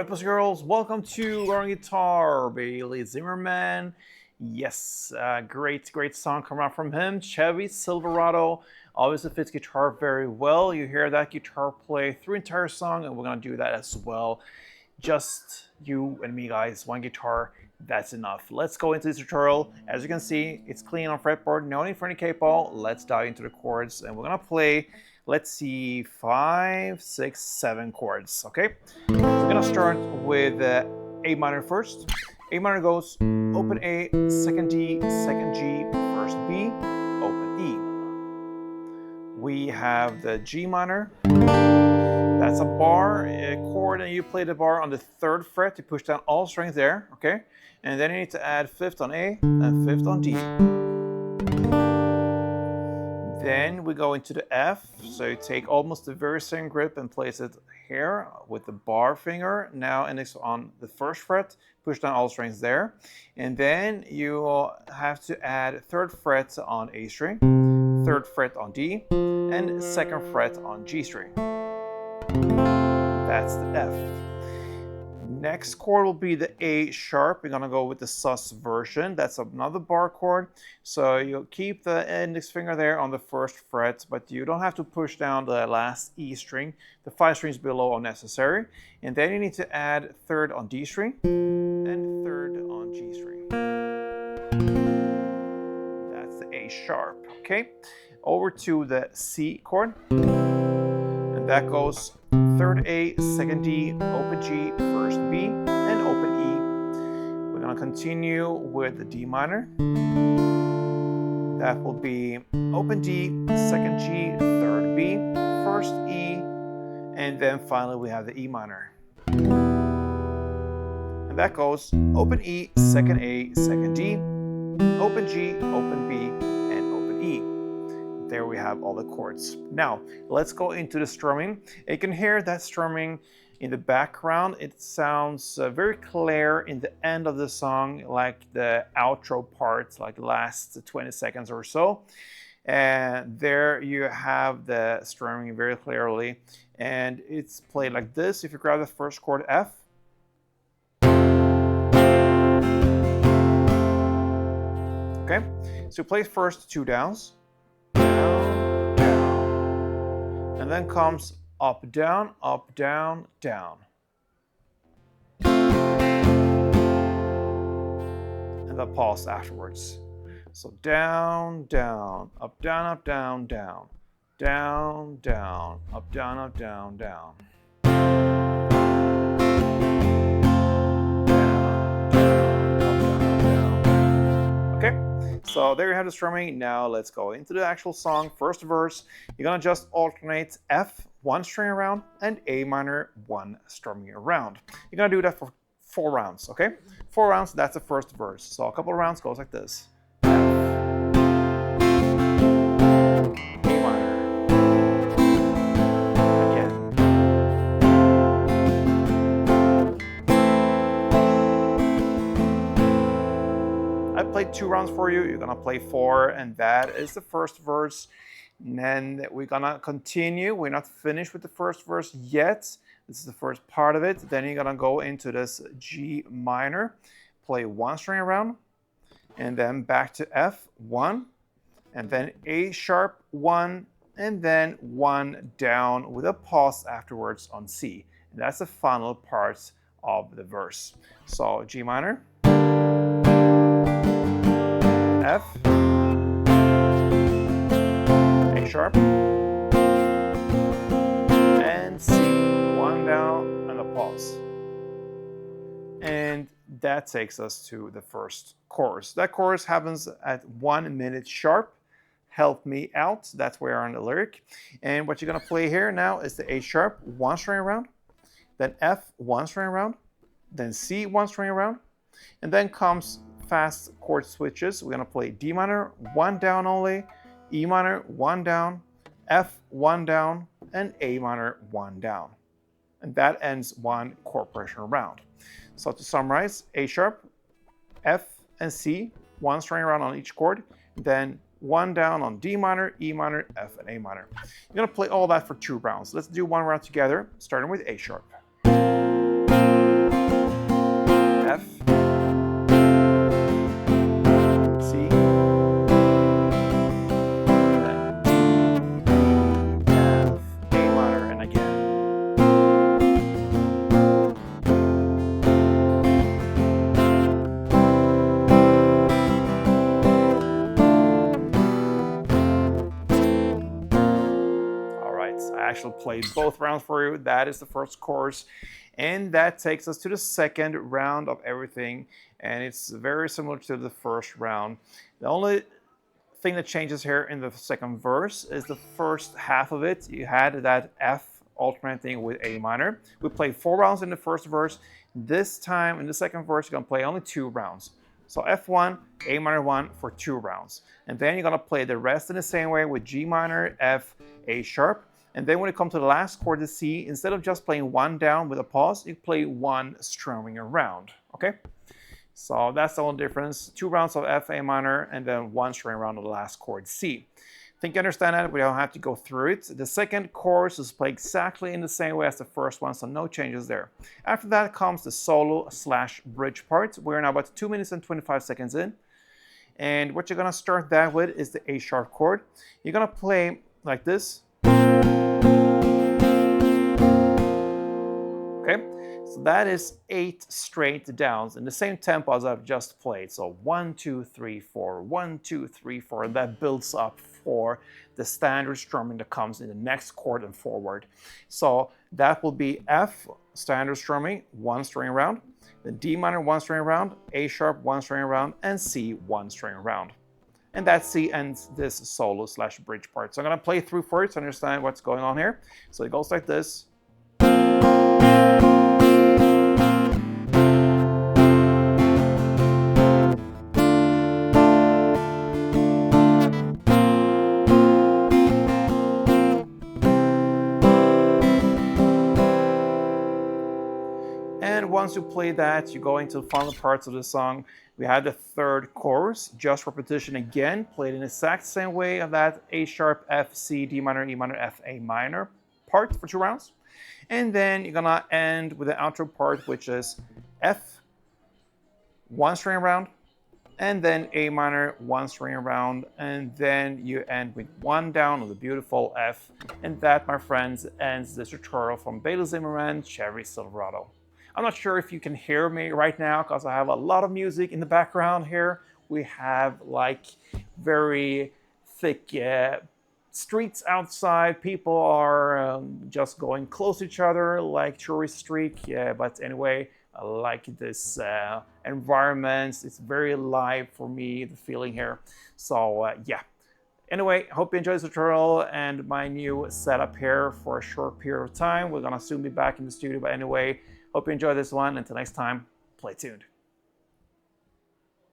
Alright, boys and girls, welcome to Learning Guitar, Bailey Zimmerman. Yes, great song coming out from him, Chevy Silverado. Obviously fits guitar very well. You hear that guitar play through the entire song, and we're going to do that as well. Just you and me, guys, one guitar, that's enough. Let's go into this tutorial. As you can see, it's clean on fretboard, no need for any K-ball. Let's dive into the chords, and we're going to play, let's see, 5, 6, 7 chords, okay? We're going to start with A minor first. A minor goes open A, second D, second G, first B, open E. We have the G minor. That's a bar, a chord, and you play the bar on the 3rd fret to push down all strings there, okay? And then you need to add 5th on A and 5th on D. Then we go into the F, so you take almost the very same grip and place it here with the bar finger. Now index on the 1st fret, push down all strings there. And then you have to add 3rd fret on A string, 3rd fret on D, and 2nd fret on G string. That's the F. Next chord will be the A sharp. We're gonna go with the sus version. That's another bar chord. So you'll keep the index finger there on the 1st fret, but you don't have to push down the last E string. The 5 strings below are necessary. And then you need to add 3rd on D string and 3rd on G string. That's the A sharp, okay? Over to the C chord. And that goes 3rd A, 2nd D, open G, 1st B, and open E. We're going to continue with the D minor. That will be open D, 2nd G, 3rd B, 1st E, and then finally we have the E minor. And that goes open E, 2nd A, 2nd D, open G, open B, and open E. There we have all the chords. Now, let's go into the strumming. You can hear that strumming in the background. It sounds very clear in the end of the song, like the outro part, like the last 20 seconds or so. And there you have the strumming very clearly. And it's played like this. If you grab the 1st chord, F. Okay, so you play first 2 downs. Down, down, and then comes up, down, down. And the pause afterwards. So down, down, up, down, down, down, down, down, up, down, down, down. So there you have the strumming. Now let's go into the actual song. First verse, you're gonna just alternate F, 1 string around, and A minor, 1 strumming around. You're gonna do that for 4 rounds, okay? 4 rounds, that's the first verse. So a couple of rounds goes like this. F, A minor. I played 2 rounds for you. You're gonna play 4, and that is the first verse. And then we're gonna continue. We're not finished with the first verse yet. This is the first part of it. Then you're gonna go into this G minor, play 1 string around, and then back to F, 1, and then A sharp, 1, and then 1 down with a pause afterwards on C. And that's the final part of the verse. So G minor, F, A sharp, and C. 1 down and a pause. And that takes us to the first chorus. That chorus happens at 1 minute sharp. Help me out. That's where on the lyric. And what you're going to play here now is the A sharp, 1 string around, then F, 1 string around, then C, 1 string around, and then comes fast chord switches. We're going to play D minor, 1 down only, E minor, 1 down, F, 1 down, and A minor, 1 down. And that ends 1 chord progression round. So to summarize, A sharp, F, and C, 1 string around on each chord, then 1 down on D minor, E minor, F, and A minor. You're going to play all that for 2 rounds. Let's do 1 round together, starting with A sharp. actually play both rounds for you. That is the first course. And that takes us to the second round of everything. And it's very similar to the first round. The only thing that changes here in the second verse is the first half of it. You had that F alternating with A minor. We played 4 rounds in the first verse. This time in the second verse, you're gonna play only 2 rounds. So F1, A minor 1 for 2 rounds. And then you're gonna play the rest in the same way with G minor, F, A sharp. And then when it comes to the last chord, the C, instead of just playing 1 down with a pause, you play 1 strumming around, okay? So that's the only difference. 2 rounds of F, A minor, and then 1 strumming around on the last chord, C. I think you understand that. We don't have to go through it. The second chorus is played exactly in the same way as the first one, so no changes there. After that comes the solo/bridge part. We're now about 2 minutes and 25 seconds in. And what you're gonna start that with is the A sharp chord. You're gonna play like this. Okay, so that is 8 straight downs in the same tempo as I've just played. So 1, 2, 3, 4, 1, 2, 3, 4, and that builds up for the standard strumming that comes in the next chord and forward. So that will be F, standard strumming, 1 string around, then D minor, 1 string around, A sharp, 1 string around, and C, 1 string around. And that C ends this solo/bridge part. So I'm gonna play through for it to understand what's going on here. So it goes like this. And once you play that, you go into the final parts of the song. We had the third chorus, just repetition again, played in the exact same way of that A sharp, F, C, D minor, E minor, F, A minor part for 2 rounds. And then you're gonna end with the outro part, which is F, 1 string around, and then A minor, 1 string around, and then you end with 1 down on the beautiful F. And that, my friends, ends this tutorial from Bailey Zimmerman, Chevy Silverado. I'm not sure if you can hear me right now because I have a lot of music in the background here. We have like very thick streets outside. People are just going close to each other like tourist street. Yeah, but anyway, I like this environment. It's very live for me, the feeling here. So yeah. Anyway, I hope you enjoyed this tutorial and my new setup here for a short period of time. We're gonna soon be back in the studio, but anyway, hope you enjoyed this one. Until next time, play tuned.